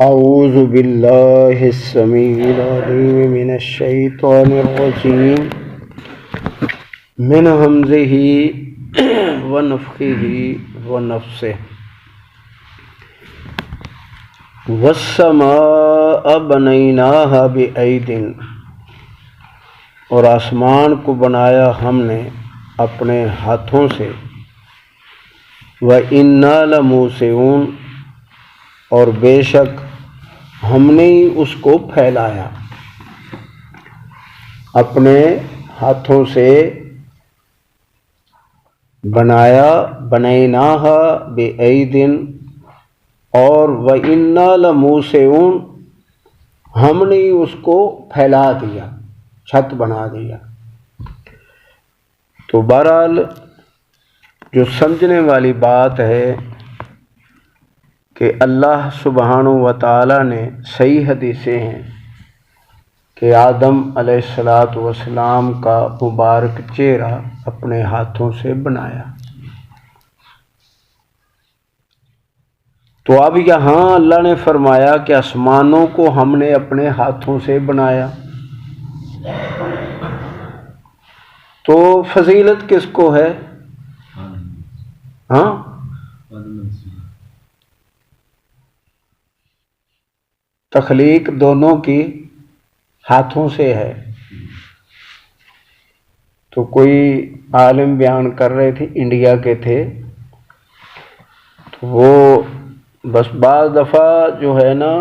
اعوذ باللہ السمیع العلیم من الشیطان الرجیم من ہمزہ ونفخہ ونفثہ والسماء بنیناہا بأید، اور آسمان کو بنایا ہم نے اپنے ہاتھوں سے، وَإِنَّا لَمُوسِعُونَ، اور بے شک ہم نے ہی اس کو پھیلایا، اپنے ہاتھوں سے بنایا، بنیناہا بأید، اور وَإِنَّا لَمُوسِعُونَ، ہم نے ہی اس کو پھیلا دیا، چھت بنا دیا۔ تو بہرحال جو سمجھنے والی بات ہے کہ اللہ سبحانہ و تعالی نے صحیح حدیثیں ہیں کہ آدم علیہ السلام کا مبارک چہرہ اپنے ہاتھوں سے بنایا۔ تو اب یہاں اللہ نے فرمایا کہ آسمانوں کو ہم نے اپنے ہاتھوں سے بنایا، تو فضیلت کس کو ہے؟ ہاں، تخلیق دونوں کی ہاتھوں سے ہے۔ تو کوئی عالم بیان کر رہے تھے، انڈیا کے تھے، تو وہ بس بعض دفعہ جو ہے نا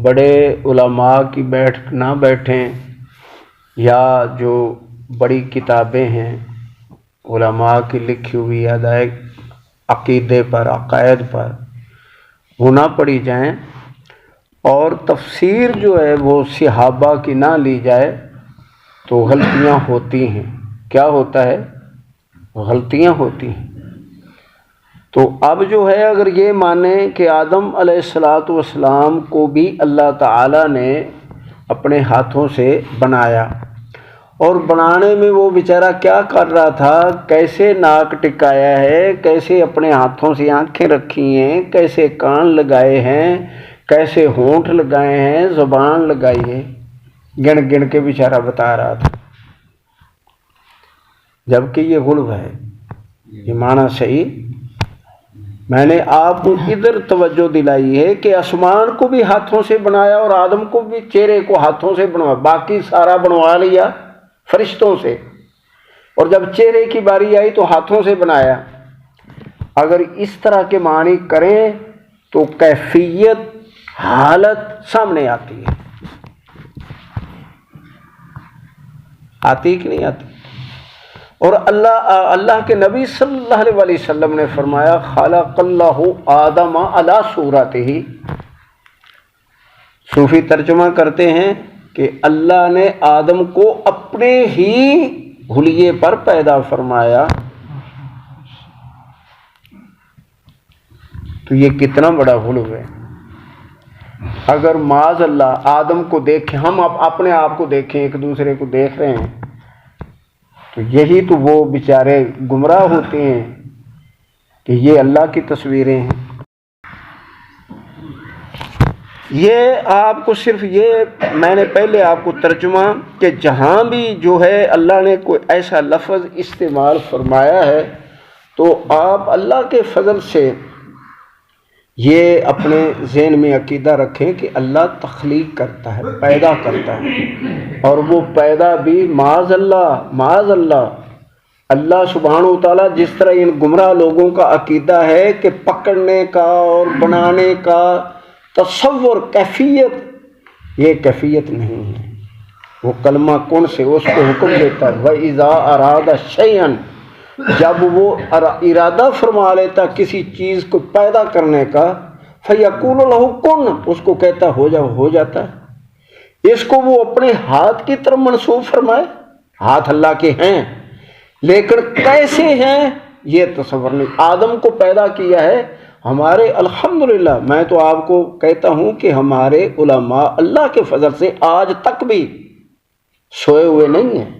بڑے علماء کی بیٹھ نہ بیٹھیں، یا جو بڑی کتابیں ہیں علماء کی لکھی ہوئی ادائے عقیدے پر، عقائد پر، وہ نہ پڑھی جائیں، اور تفسیر جو ہے وہ صحابہ کی نہ لی جائے، تو غلطیاں ہوتی ہیں۔ کیا ہوتا ہے؟ غلطیاں ہوتی ہیں۔ تو اب جو ہے اگر یہ مانیں کہ آدم علیہ السلام کو بھی اللہ تعالی نے اپنے ہاتھوں سے بنایا، اور بنانے میں وہ بیچارہ کیا کر رہا تھا، کیسے ناک ٹکایا ہے، کیسے اپنے ہاتھوں سے آنکھیں رکھی ہیں، کیسے کان لگائے ہیں، کیسے ہونٹ لگائے ہیں، زبان لگائی ہے، گن گن کے بیچارہ بتا رہا تھا، جبکہ یہ غلو ہے، یہ معنی صحیح۔ میں نے آپ کو ادھر توجہ دلائی ہے کہ آسمان کو بھی ہاتھوں سے بنایا، اور آدم کو بھی چہرے کو ہاتھوں سے بنوایا، باقی سارا بنوا لیا فرشتوں سے، اور جب چہرے کی باری آئی تو ہاتھوں سے بنایا۔ اگر اس طرح کے معنی کریں تو کیفیت، حالت سامنے آتی ہے، آتی کہ نہیں آتی؟ اور اللہ کے نبی صلی اللہ علیہ وسلم نے فرمایا، خلق اللہ آدم علی صورتہ، صوفی ترجمہ کرتے ہیں کہ اللہ نے آدم کو اپنے ہی حلیے پر پیدا فرمایا۔ تو یہ کتنا بڑا غلو ہے۔ اگر معاذ اللہ آدم کو دیکھیں، ہم اپنے آپ کو دیکھیں، ایک دوسرے کو دیکھ رہے ہیں، تو یہی تو وہ بیچارے گمراہ ہوتے ہیں کہ یہ اللہ کی تصویریں ہیں۔ یہ آپ کو صرف یہ میں نے پہلے آپ کو ترجمہ کہ جہاں بھی جو ہے اللہ نے کوئی ایسا لفظ استعمال فرمایا ہے، تو آپ اللہ کے فضل سے یہ اپنے ذہن میں عقیدہ رکھیں کہ اللہ تخلیق کرتا ہے، پیدا کرتا ہے، اور وہ پیدا بھی معاذ اللہ اللہ سبحانہ و تعالیٰ جس طرح ان گمراہ لوگوں کا عقیدہ ہے کہ پکڑنے کا اور بنانے کا تصور، کیفیت، یہ کیفیت نہیں ہے۔ وہ کلمہ کن سے اس کو حکم دیتا ہے، وَإِذَا أَرَادَ شَيْئًا، جب وہ ارادہ فرما لیتا کسی چیز کو پیدا کرنے کا، فَيَقُولُ لَهُ كُن، اس کو کہتا ہو جا، ہو جاتا ہے۔ اس کو وہ اپنے ہاتھ کی طرف منسوب فرمائے، ہاتھ اللہ کے ہیں، لیکن کیسے ہیں یہ تصور نہیں۔ آدم کو پیدا کیا ہے، ہمارے الحمدللہ میں تو آپ کو کہتا ہوں کہ ہمارے علماء اللہ کے فضل سے آج تک بھی سوئے ہوئے نہیں ہیں۔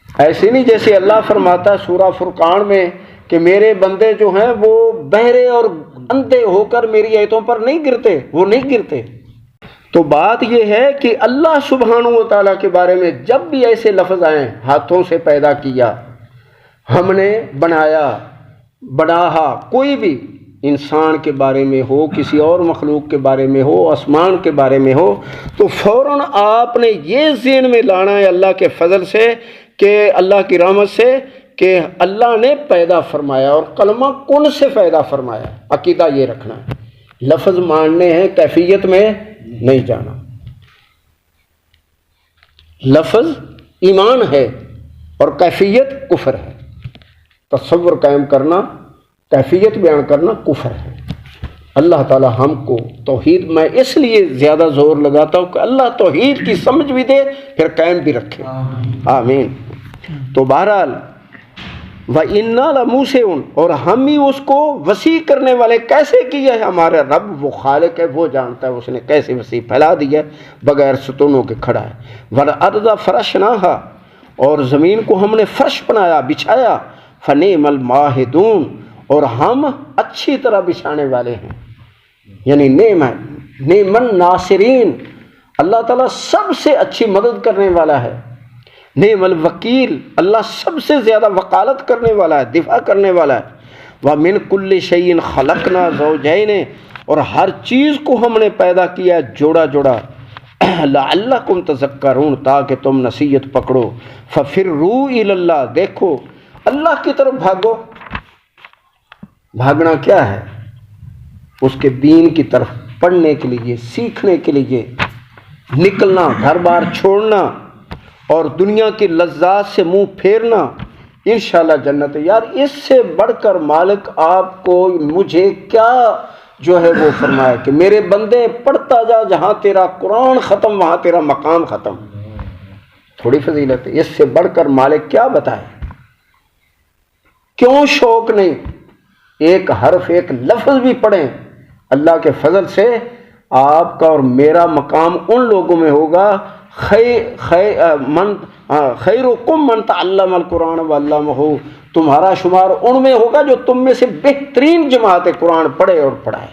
ایسے نہیں جیسے اللہ فرماتا ہے سورہ فرقان میں کہ میرے بندے جو ہیں وہ بہرے اور اندھے ہو کر میری آیتوں پر نہیں گرتے، وہ نہیں گرتے۔ تو بات یہ ہے کہ اللہ سبحانہ و تعالیٰ کے بارے میں جب بھی ایسے لفظ آئیں، ہاتھوں سے پیدا کیا، ہم نے بنایا، بڑھا، کوئی بھی انسان کے بارے میں ہو، کسی اور مخلوق کے بارے میں ہو، آسمان کے بارے میں ہو، تو فوراً آپ نے یہ ذہن میں لانا ہے اللہ کے فضل سے، کہ اللہ کی رحمت سے، کہ اللہ نے پیدا فرمایا اور کلمہ کن سے پیدا فرمایا۔ عقیدہ یہ رکھنا ہے، لفظ ماننے ہیں، کیفیت میں نہیں جانا۔ لفظ ایمان ہے اور کیفیت کفر ہے۔ تصور قائم کرنا، کیفیت بیان کرنا کفر ہے۔ اللہ تعالی ہم کو توحید، میں اس لیے زیادہ زور لگاتا ہوں کہ اللہ توحید کی سمجھ بھی دے، پھر قائم بھی رکھے، آمین۔ تو بہرحال وَإِنَّا لَمُوسِعُونَ، اور ہم ہی اس کو وسیع کرنے والے۔ کیسے کیا ہے ہمارا رب؟ وہ خالق ہے، وہ جانتا ہے اس نے کیسے وسیع پھیلا دیا بغیر ستونوں کے کھڑا ہے۔ وَالْأَرْضَ فَرَشْنَاهَا، اور زمین کو ہم نے فرش بنایا، بچھایا۔ فَنِعْمَ الْمَاهِدُونَ، اور ہم اچھی طرح بچھانے والے ہیں، یعنی نعم الناصرین، اللہ تعالیٰ سب سے اچھی مدد کرنے والا ہے۔ نعم الوکیل، اللہ سب سے زیادہ وکالت کرنے والا ہے، دفاع کرنے والا ہے۔ وَمِن كُلِّ شَيْءٍ خَلَقْنَا زَوْجَيْنِ، اور ہر چیز کو ہم نے پیدا کیا جوڑا جوڑا۔ لَعَلَّكُمْ تَذَكَّرُونَ، تاکہ تم نصیحت پکڑو۔ فَفِرُّوا إِلَى اللَّهِ، دیکھو اللہ کی طرف بھاگو۔ بھاگنا کیا ہے؟ اس کے دین کی طرف پڑھنے کے لیے، سیکھنے کے لیے نکلنا، گھر بار چھوڑنا اور دنیا کی لذات سے منہ پھیرنا، انشاءاللہ جنت ہے۔ یار اس سے بڑھ کر مالک آپ کو، مجھے کیا جو ہے وہ فرمایا کہ میرے بندے پڑھتا جا، جہاں تیرا قرآن ختم وہاں تیرا مقام ختم۔ تھوڑی فضیلت ہے، اس سے بڑھ کر مالک کیا بتائے؟ کیوں شوق نہیں؟ ایک حرف، ایک لفظ بھی پڑھیں، اللہ کے فضل سے آپ کا اور میرا مقام ان لوگوں میں ہوگا۔ خیرکم من تعلم القرآن وعلمہ، تمہارا شمار ان میں ہوگا جو تم میں سے بہترین جماعت قرآن پڑھے اور پڑھائے،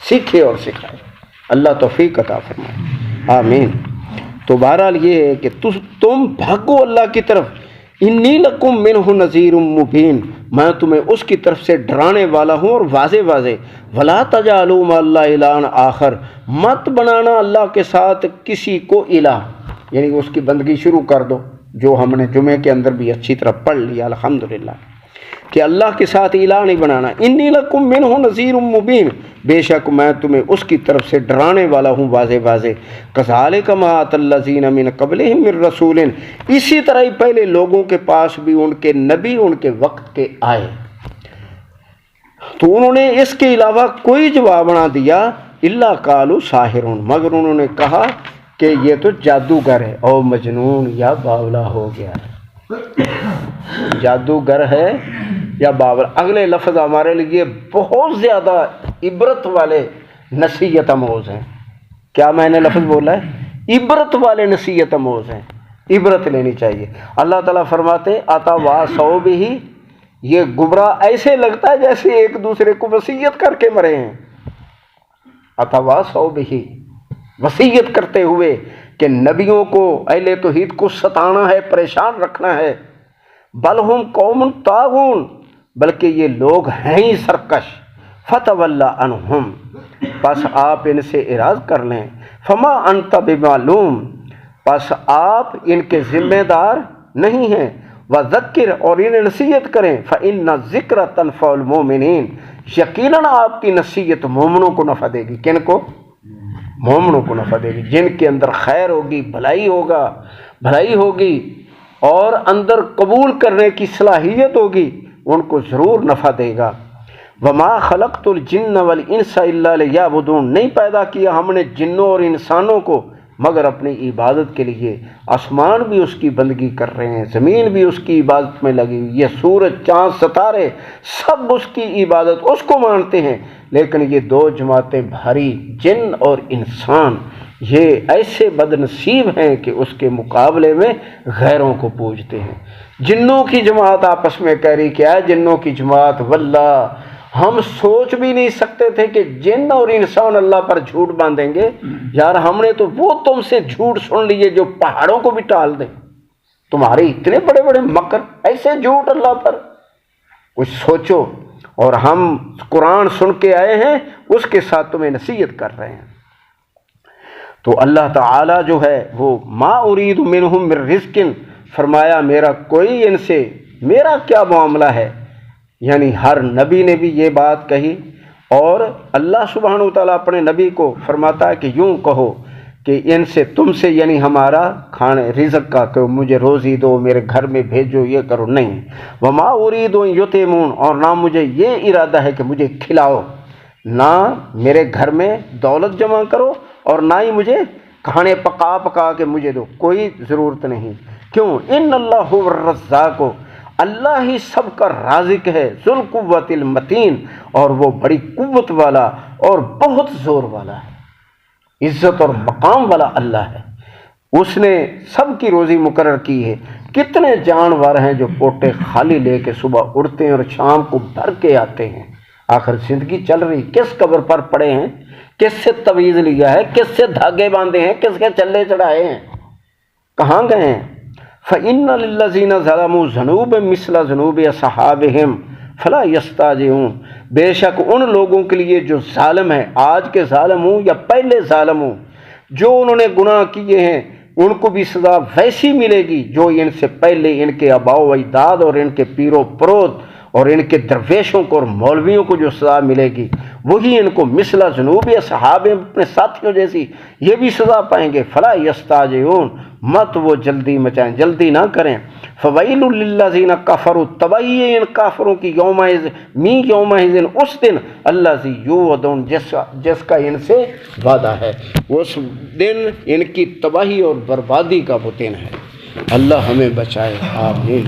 سیکھے اور سکھائے۔ اللہ توفیق عطا فرمائے، آمین۔ تو بہرحال یہ ہے کہ تم بھاگو اللہ کی طرف۔ انی لکم منہ نذیر مبین، میں تمہیں اس کی طرف سے ڈرانے والا ہوں اور واضح واضح۔ ولا تجعلوا مع اللہ الہا آخر، مت بنانا اللہ کے ساتھ کسی کو الہ، یعنی اس کی بندگی شروع کر دو، جو ہم نے جمعے کے اندر بھی اچھی طرح پڑھ لیا الحمدللہ، کہ اللہ کے ساتھ الہ نہیں بنانا۔ انی لکم منہ نذیر مبین، بے شک میں تمہیں اس کی طرف سے ڈرانے والا ہوں واضح واضح۔ کذالک ما اتى الذین من قبلہم من رسول، اسی طرح ہی پہلے لوگوں کے پاس بھی ان کے نبی ان کے وقت کے آئے، تو انہوں نے اس کے علاوہ کوئی جواب نہ دیا۔ الا قالوا ساحر، مگر انہوں نے کہا کہ یہ تو جادوگر ہے، او مجنون یا باولا ہو گیا ہے۔ جادوگر ہے یا باور۔ اگلے لفظ ہمارے لیے بہت زیادہ عبرت والے، نصیحت آموز ہیں۔ کیا میں نے لفظ بولا ہے؟ عبرت والے، نصیحت آموز ہیں، عبرت لینی چاہیے۔ اللہ تعالیٰ فرماتے اتواصوا بہ، یہ گمراہ ایسے لگتا ہے جیسے ایک دوسرے کو وصیت کر کے مرے ہیں۔ اتواصوا بہ، وصیت کرتے ہوئے کہ نبیوں کو، اہل توحید کو ستانا ہے، پریشان رکھنا ہے۔ بل ہم قوم طاغون، بلکہ یہ لوگ ہیں ہی سرکش۔ فتول عنہم، پس آپ ان سے اعراض کر لیں۔ فما انت بمعلوم، پس آپ ان کے ذمہ دار نہیں ہیں۔ وذکر، اور انہیں نصیحت کریں۔ فإن الذکر تنفع المؤمنین، یقیناً آپ کی نصیحت مومنوں کو نفع دے گی۔ کن کو؟ مومنوں کو نفع دے گی، جن کے اندر خیر ہوگی، بھلائی ہوگی اور اندر قبول کرنے کی صلاحیت ہوگی، ان کو ضرور نفع دے گا۔ وما خلقت الجن والانس الا لیعبدون، نہیں پیدا کیا ہم نے جنوں اور انسانوں کو مگر اپنی عبادت کے لیے۔ آسمان بھی اس کی بندگی کر رہے ہیں، زمین بھی اس کی عبادت میں لگی ہوئی، یہ سورج، چاند، ستارے سب اس کی عبادت، اس کو مانتے ہیں۔ لیکن یہ دو جماعتیں بھاری، جن اور انسان، یہ ایسے بد نصیب ہیں کہ اس کے مقابلے میں غیروں کو پوجتے ہیں۔ جنوں کی جماعت آپس میں کہہ رہی کیا ہے؟ جنوں کی جماعت واللہ ہم سوچ بھی نہیں سکتے تھے کہ جن اور انسان اللہ پر جھوٹ باندھیں گے. یار ہم نے تو وہ تم سے جھوٹ سن لیے جو پہاڑوں کو بھی ٹال دیں. تمہارے اتنے بڑے بڑے مکر، ایسے جھوٹ اللہ پر. کچھ سوچو. اور ہم قرآن سن کے آئے ہیں، اس کے ساتھ تمہیں نصیحت کر رہے ہیں. تو اللہ تعالی جو ہے وہ ما ارید منہم من رزق، فرمایا میرا کوئی ان سے، میرا کیا معاملہ ہے. یعنی ہر نبی نے بھی یہ بات کہی، اور اللہ سبحانہ وتعالیٰ اپنے نبی کو فرماتا ہے کہ یوں کہو کہ ان سے، تم سے، یعنی ہمارا کھانے رزق کا، کہ مجھے روزی دو، میرے گھر میں بھیجو، یہ کرو، نہیں. وما ارید ان یطعمون، اور نہ مجھے یہ ارادہ ہے کہ مجھے کھلاؤ. نہ میرے گھر میں دولت جمع کرو، اور نہ ہی مجھے کھانے پکا پکا کے مجھے دو، کوئی ضرورت نہیں. کیوں؟ ان اللہ هو الرزاق، اللہ ہی سب کا رازق ہے، ذو القوۃ المتین، اور وہ بڑی قوت والا اور بہت زور والا ہے، عزت اور مقام والا اللہ ہے. اس نے سب کی روزی مقرر کی ہے. کتنے جانور ہیں جو پوٹے خالی لے کے صبح اڑتے ہیں اور شام کو بھر کے آتے ہیں. آخر زندگی چل رہی، کس قبر پر پڑے ہیں، کس سے تویز لیا ہے، کس سے دھاگے باندھے ہیں، کس کے چلے چڑھائے ہیں، کہاں گئے ہیں. فَإِنَّ لِلَّذِينَ ظَلَمُوا ذُنُوبًا مِثْلَ ذُنُوبِ أَصْحَابِهِمْ فَلَا يَسْتَعْجِلُونَ. بے شک ان لوگوں کے لیے جو ظالم ہیں، آج کے ظالم ہوں یا پہلے ظالم ہوں، جو انہوں نے گناہ کیے ہیں، ان کو بھی سزا ویسی ملے گی جو ان سے پہلے ان کے آباء و اجداد اور ان کے پیر و پروت اور ان کے درویشوں کو اور مولویوں کو جو سزا ملے گی، وہی ان کو مثل ذنوب اصحاب، اپنے ساتھیوں جیسی یہ بھی سزا پائیں گے. فلا یستعجلون، مت وہ جلدی مچائیں، جلدی نہ کریں. فویل للذین کفروا، تباہی ان کافروں کی یومئذ یومئذ، اس دن الذی یوعدون، جس کا ان سے وعدہ ہے. اس دن ان کی تباہی اور بربادی کا وہ دن ہے. اللہ ہمیں بچائے، آمین.